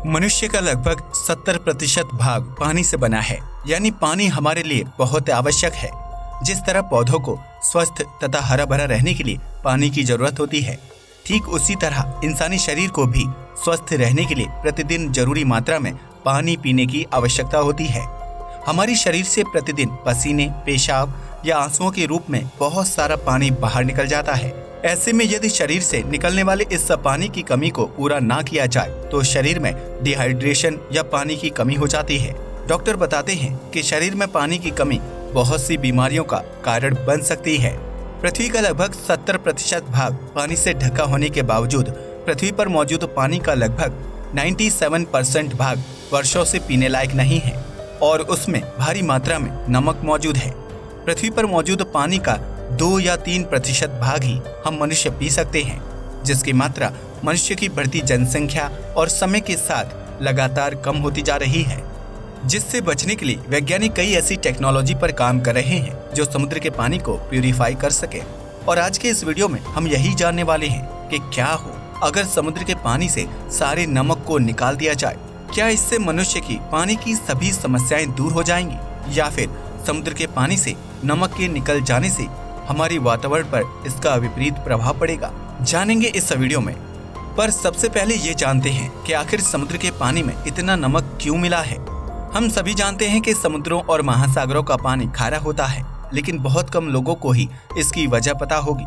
मनुष्य का लगभग 70% भाग पानी से बना है, यानी पानी हमारे लिए बहुत आवश्यक है। जिस तरह पौधों को स्वस्थ तथा हरा भरा रहने के लिए पानी की जरूरत होती है, ठीक उसी तरह इंसानी शरीर को भी स्वस्थ रहने के लिए प्रतिदिन जरूरी मात्रा में पानी पीने की आवश्यकता होती है। हमारे शरीर से प्रतिदिन पसीने, पेशाब या आंसुओं के रूप में बहुत सारा पानी बाहर निकल जाता है। ऐसे में यदि शरीर से निकलने वाले इस पानी की कमी को पूरा ना किया जाए तो शरीर में डिहाइड्रेशन या पानी की कमी हो जाती है। डॉक्टर बताते हैं कि शरीर में पानी की कमी बहुत सी बीमारियों का कारण बन सकती है। पृथ्वी का लगभग 70% भाग पानी से ढका होने के बावजूद पृथ्वी पर मौजूद पानी का लगभग 97% भाग वर्षों से पीने लायक नहीं है और उसमें भारी मात्रा में नमक मौजूद है। पृथ्वी पर मौजूद पानी का 2 या 3% भाग ही हम मनुष्य पी सकते हैं, जिसकी मात्रा मनुष्य की बढ़ती जनसंख्या और समय के साथ लगातार कम होती जा रही है। जिससे बचने के लिए वैज्ञानिक कई ऐसी टेक्नोलॉजी पर काम कर रहे हैं जो समुद्र के पानी को प्यूरिफाई कर सके। और आज के इस वीडियो में हम यही जानने वाले हैं कि क्या हो अगर समुद्र के पानी से सारे नमक को निकाल दिया जाए। क्या इससे मनुष्य की पानी की सभी समस्याएं दूर हो जाएंगी या फिर समुद्र के पानी से नमक के निकल जाने से हमारी वातावरण पर इसका विपरीत प्रभाव पड़ेगा, जानेंगे इस वीडियो में। पर सबसे पहले ये जानते हैं कि आखिर समुद्र के पानी में इतना नमक क्यों मिला है। हम सभी जानते हैं कि समुद्रों और महासागरों का पानी खारा होता है, लेकिन बहुत कम लोगों को ही इसकी वजह पता होगी।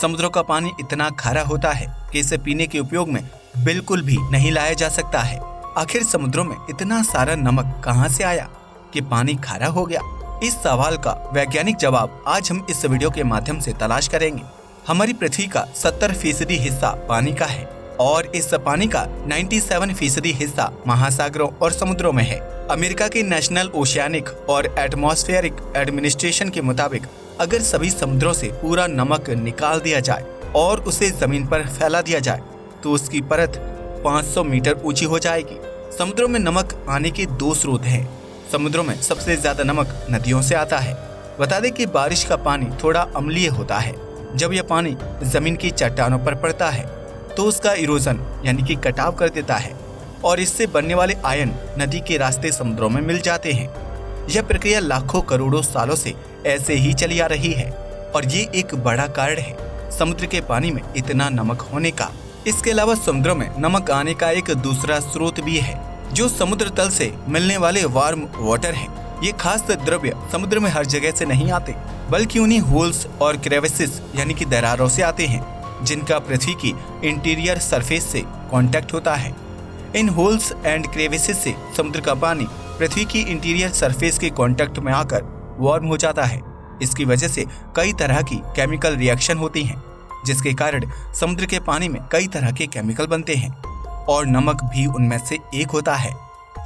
समुद्रों का पानी इतना खारा होता है कि इसे पीने के उपयोग में बिल्कुल भी नहीं लाया जा सकता है। आखिर समुद्रों में इतना सारा नमक कहां से आया कि पानी खारा हो गया? इस सवाल का वैज्ञानिक जवाब आज हम इस वीडियो के माध्यम से तलाश करेंगे। हमारी पृथ्वी का 70% हिस्सा पानी का है और इस पानी का 97% हिस्सा महासागरों और समुद्रों में है। अमेरिका के नेशनल ओशियानिक और एटमॉस्फेरिक एडमिनिस्ट्रेशन के मुताबिक अगर सभी समुद्रों से पूरा नमक निकाल दिया जाए और उसे जमीन पर फैला दिया जाए तो उसकी परत 500 मीटर ऊंची हो जाएगी। समुद्रों में नमक आने के 2 स्रोत हैं। समुद्रों में सबसे ज्यादा नमक नदियों से आता है। बता दें कि बारिश का पानी थोड़ा अम्लीय होता है। जब यह पानी जमीन की चट्टानों पर पड़ता है तो उसका इरोजन यानी कि कटाव कर देता है और इससे बनने वाले आयन नदी के रास्ते समुद्रों में मिल जाते हैं। यह प्रक्रिया लाखों करोड़ों सालों से ऐसे ही चली आ रही है और ये एक बड़ा कारण है समुद्र के पानी में इतना नमक होने का। इसके अलावा समुद्रों में नमक आने का एक दूसरा स्रोत भी है जो समुद्र तल से मिलने वाले वार्म वाटर है। ये खास द्रव्य समुद्र में हर जगह से नहीं आते, बल्कि उन्हीं होल्स और क्रेविसेस यानी कि दरारों से आते हैं जिनका पृथ्वी की इंटीरियर सरफेस से कांटेक्ट होता है। इन होल्स एंड क्रेविसेस से समुद्र का पानी पृथ्वी की इंटीरियर सरफेस के कांटेक्ट में आकर वार्म हो जाता है। इसकी वजह से कई तरह की केमिकल रिएक्शन होती हैं, जिसके कारण समुद्र के पानी में कई तरह के केमिकल बनते हैं और नमक भी उनमें से एक होता है।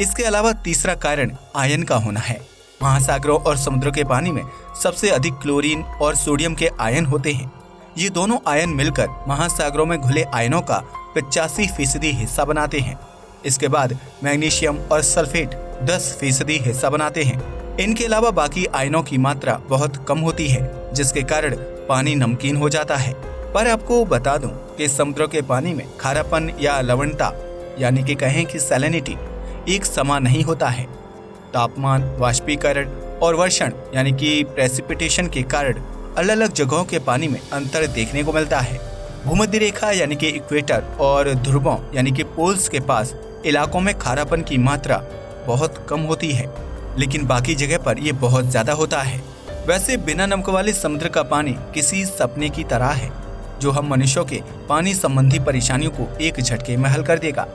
इसके अलावा तीसरा कारण आयन का होना है। महासागरों और समुद्रों के पानी में सबसे अधिक क्लोरीन और सोडियम के आयन होते हैं। ये दोनों आयन मिलकर महासागरों में घुले आयनों का 85% हिस्सा बनाते हैं। इसके बाद मैग्नीशियम और सल्फेट 10% हिस्सा बनाते हैं। इनके अलावा बाकी आयनों की मात्रा बहुत कम होती है, जिसके कारण पानी नमकीन हो जाता है। पर आपको बता दूं कि समुद्रों के पानी में खारापन या लवणता यानी कि कहें कि सैलिनिटी एक समान नहीं होता है। तापमान, वाष्पीकरण और वर्षण यानी कि प्रेसिपिटेशन के कारण अलग अलग जगहों के पानी में अंतर देखने को मिलता है। भूमध्य रेखा यानी कि इक्वेटर और ध्रुवों यानी कि पोल्स के पास इलाकों में खारापन की मात्रा बहुत कम होती है, लेकिन बाकी जगह पर यह बहुत ज्यादा होता है। वैसे बिना नमक वाले समुद्र का पानी किसी सपने की तरह है जो हम मनुष्यों के पानी संबंधी परेशानियों को एक झटके में हल कर देगा।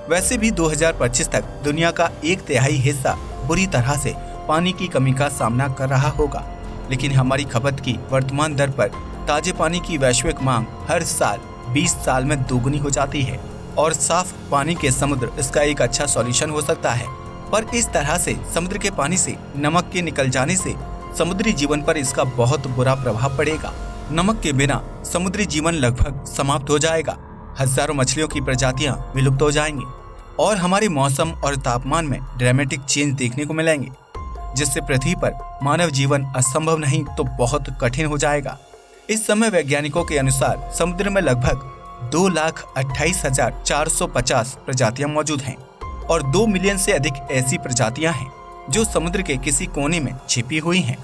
वैसे भी 2025 तक दुनिया का 1/3 हिस्सा बुरी तरह से पानी की कमी का सामना कर रहा होगा, लेकिन हमारी खपत की वर्तमान दर पर ताजे पानी की वैश्विक मांग हर साल 20 साल में दोगुनी हो जाती है और साफ पानी के समुद्र इसका एक अच्छा सॉल्यूशन हो सकता है। पर इस तरह से समुद्र के पानी से नमक के निकल जाने से समुद्री जीवन पर इसका बहुत बुरा प्रभाव पड़ेगा। नमक के बिना समुद्री जीवन लगभग समाप्त हो जाएगा। हजारों मछलियों की प्रजातियां विलुप्त हो जाएंगी और हमारे मौसम और तापमान में ड्रामेटिक चेंज देखने को मिलेंगे, जिससे पृथ्वी पर मानव जीवन असंभव नहीं तो बहुत कठिन हो जाएगा। इस समय वैज्ञानिकों के अनुसार समुद्र में लगभग 2,28,450 प्रजातियां मौजूद हैं। और 2 मिलियन से अधिक ऐसी प्रजातियां हैं जो समुद्र के किसी कोने में छिपी हुई हैं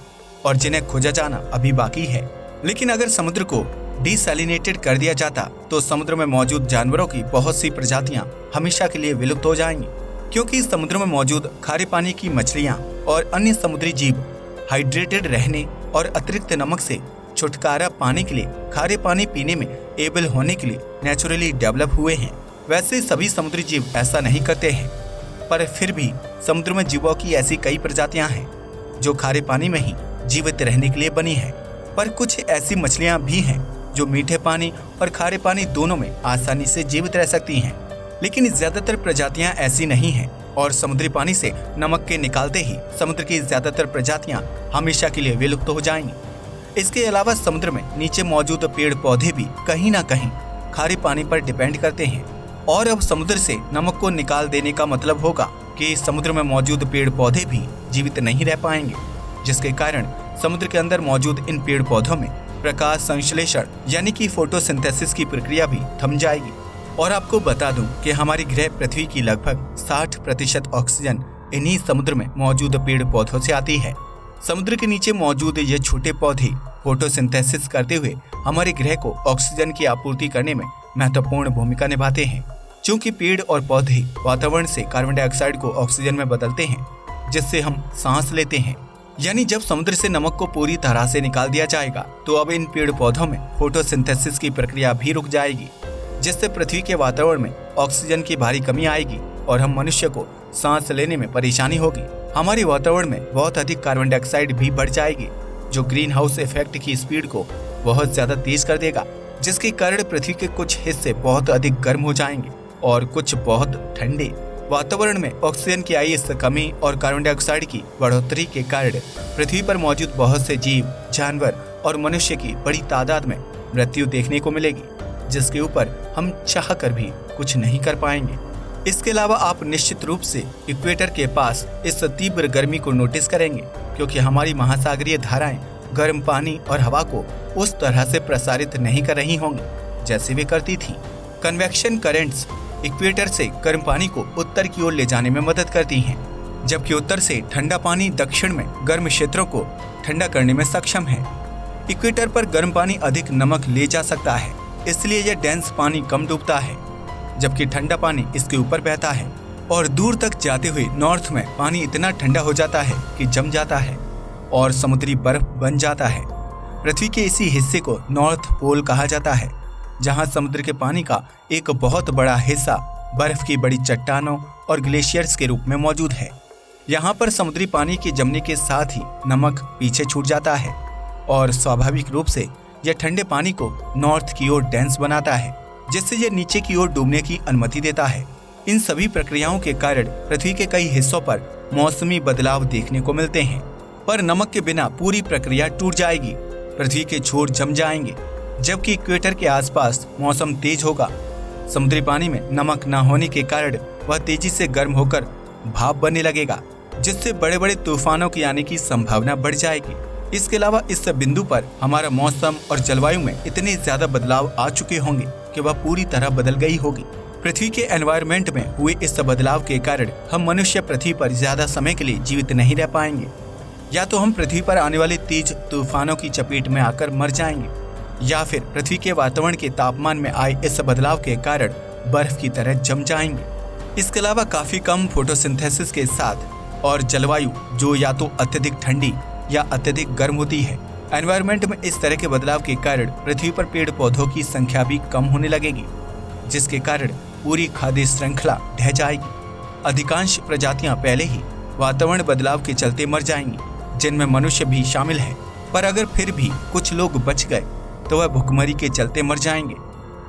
और जिन्हें खोजा जाना अभी बाकी है। लेकिन अगर समुद्र को डिसैलिनेटेड कर दिया जाता तो समुद्र में मौजूद जानवरों की बहुत सी प्रजातियां हमेशा के लिए विलुप्त हो जाएंगी, क्योंकि समुद्र में मौजूद खारे पानी की मछलियां और अन्य समुद्री जीव हाइड्रेटेड रहने और अतिरिक्त नमक से छुटकारा पाने के लिए खारे पानी पीने में एबल होने के लिए नेचुरली डेवलप हुए हैं। वैसे सभी समुद्री जीव ऐसा नहीं करते हैं, पर फिर भी समुद्र में जीवों की ऐसी कई प्रजातियां हैं जो खारे पानी में ही जीवित रहने के लिए बनी है। पर कुछ ऐसी मछलियां भी हैं जो मीठे पानी और खारे पानी दोनों में आसानी से जीवित रह सकती हैं, लेकिन ज्यादातर प्रजातियां ऐसी नहीं हैं और समुद्री पानी से नमक के निकालते ही समुद्र की ज्यादातर प्रजातियां हमेशा के लिए विलुप्त हो जाएंगी। इसके अलावा समुद्र में नीचे मौजूद पेड़ पौधे भी कहीं ना कहीं खारे पानी पर डिपेंड करते हैं, और अब समुद्र से नमक को निकाल देने का मतलब होगा कि समुद्र में मौजूद पेड़ पौधे भी जीवित नहीं रह पाएंगे, जिसके कारण समुद्र के अंदर मौजूद इन पेड़ पौधों में प्रकाश संश्लेषण यानी कि फोटोसिंथेसिस की प्रक्रिया भी थम जाएगी। और आपको बता दूं कि हमारी ग्रह पृथ्वी की लगभग 60% ऑक्सीजन इन्हीं समुद्र में मौजूद पेड़ पौधों से आती है। समुद्र के नीचे मौजूद ये छोटे पौधे फोटोसिंथेसिस करते हुए हमारे ग्रह को ऑक्सीजन की आपूर्ति करने में महत्वपूर्ण भूमिका निभाते हैं। चूंकि पेड़ और पौधे वातावरण से कार्बन डाइऑक्साइड को ऑक्सीजन में बदलते हैं, जिससे हम सांस लेते हैं, यानी जब समुद्र से नमक को पूरी तरह से निकाल दिया जाएगा तो अब इन पेड़ पौधों में फोटोसिंथेसिस की प्रक्रिया भी रुक जाएगी, जिससे पृथ्वी के वातावरण में ऑक्सीजन की भारी कमी आएगी और हम मनुष्य को सांस लेने में परेशानी होगी। हमारे वातावरण में बहुत अधिक कार्बन डाइऑक्साइड भी बढ़ जाएगी, जो ग्रीन हाउस इफेक्ट की स्पीड को बहुत ज्यादा तेज कर देगा, जिसके कारण पृथ्वी के कुछ हिस्से बहुत अधिक गर्म हो जाएंगे और कुछ बहुत ठंडे। वातावरण में ऑक्सीजन की आई इस कमी और कार्बन डाइऑक्साइड की बढ़ोतरी के कारण पृथ्वी पर मौजूद बहुत से जीव, जानवर और मनुष्य की बड़ी तादाद में मृत्यु देखने को मिलेगी, जिसके ऊपर हम चाह कर भी कुछ नहीं कर पाएंगे। इसके अलावा आप निश्चित रूप से इक्वेटर के पास इस तीव्र गर्मी को नोटिस करेंगे, क्योंकि हमारी महासागरीय धाराएं गर्म पानी और हवा को उस तरह से प्रसारित नहीं कर रही होंगी जैसे वे करती थी। कन्वेक्शन करंट्स इक्वेटर से गर्म पानी को उत्तर की ओर ले जाने में मदद करती हैं, जबकि उत्तर से ठंडा पानी दक्षिण में गर्म क्षेत्रों को ठंडा करने में सक्षम है। इक्वेटर पर गर्म पानी अधिक नमक ले जा सकता है, इसलिए यह डेंस पानी कम डूबता है, जबकि ठंडा पानी इसके ऊपर बहता है और दूर तक जाते हुए नॉर्थ में पानी इतना ठंडा हो जाता है कि जम जाता है और समुद्री बर्फ बन जाता है। पृथ्वी के इसी हिस्से को नॉर्थ पोल कहा जाता है, जहां समुद्र के पानी का एक बहुत बड़ा हिस्सा बर्फ की बड़ी चट्टानों और ग्लेशियर्स के रूप में मौजूद है। यहाँ पर समुद्री पानी के जमने के साथ ही नमक पीछे छूट जाता है और स्वाभाविक रूप से यह ठंडे पानी को नॉर्थ की ओर डेंस बनाता है, जिससे यह नीचे की ओर डूबने की अनुमति देता है। इन सभी प्रक्रियाओं के कारण पृथ्वी के कई हिस्सों पर मौसमी बदलाव देखने को मिलते हैं, पर नमक के बिना पूरी प्रक्रिया टूट जाएगी, पृथ्वी के छोर जम जाएंगे, जबकि इक्वेटर के आसपास मौसम तेज होगा। समुद्री पानी में नमक न होने के कारण वह तेजी से गर्म होकर भाप बनने लगेगा, जिससे बड़े बड़े तूफानों के आने की संभावना बढ़ जाएगी। इसके अलावा इस बिंदु पर हमारा मौसम और जलवायु में इतने ज्यादा बदलाव आ चुके होंगे कि वह पूरी तरह बदल गई होगी। पृथ्वी के एनवायरनमेंट में हुए इस बदलाव के कारण हम मनुष्य पृथ्वी पर ज्यादा समय के लिए जीवित नहीं रह पाएंगे, या तो हम पृथ्वी पर आने वाले तेज तूफानों की चपेट में आकर मर जाएंगे, या फिर पृथ्वी के वातावरण के तापमान में आए इस बदलाव के कारण बर्फ की तरह जम जाएंगे। इसके अलावा काफी कम फोटोसिंथेसिस के साथ और जलवायु जो या तो अत्यधिक ठंडी या अत्यधिक गर्म होती है, एनवायरनमेंट में इस तरह के बदलाव के कारण पृथ्वी पर पेड़ पौधों की संख्या भी कम होने लगेगी, जिसके कारण पूरी खाद्य श्रृंखला ढह जाएगी। अधिकांश प्रजातियां पहले ही वातावरण बदलाव के चलते मर जाएंगी, जिनमें मनुष्य भी शामिल है। पर अगर फिर भी कुछ लोग बच गए तो वह भुखमरी के चलते मर जाएंगे,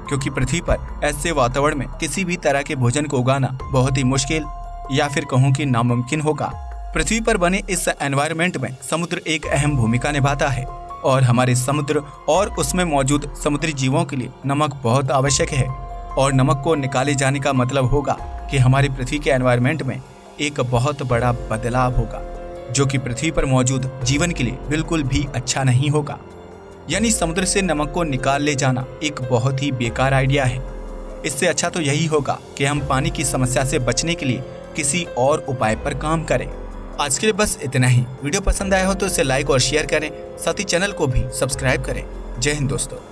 क्योंकि पृथ्वी पर ऐसे वातावरण में किसी भी तरह के भोजन को उगाना बहुत ही मुश्किल या फिर कहूँ कि नामुमकिन होगा। पृथ्वी पर बने इस एनवायरनमेंट में समुद्र एक अहम भूमिका निभाता है और हमारे समुद्र और उसमें मौजूद समुद्री जीवों के लिए नमक बहुत आवश्यक है। और नमक को निकाले जाने का मतलब होगा कि हमारी पृथ्वी के एनवायरनमेंट में एक बहुत बड़ा बदलाव होगा, जो कि पृथ्वी पर मौजूद जीवन के लिए बिल्कुल भी अच्छा नहीं होगा। यानी समुद्र से नमक को निकाल ले जाना एक बहुत ही बेकार आइडिया है। इससे अच्छा तो यही होगा कि हम पानी की समस्या से बचने के लिए किसी और उपाय पर काम करें। आज के लिए बस इतना ही। वीडियो पसंद आया हो तो इसे लाइक और शेयर करें, साथ ही चैनल को भी सब्सक्राइब करें। जय हिंद दोस्तों।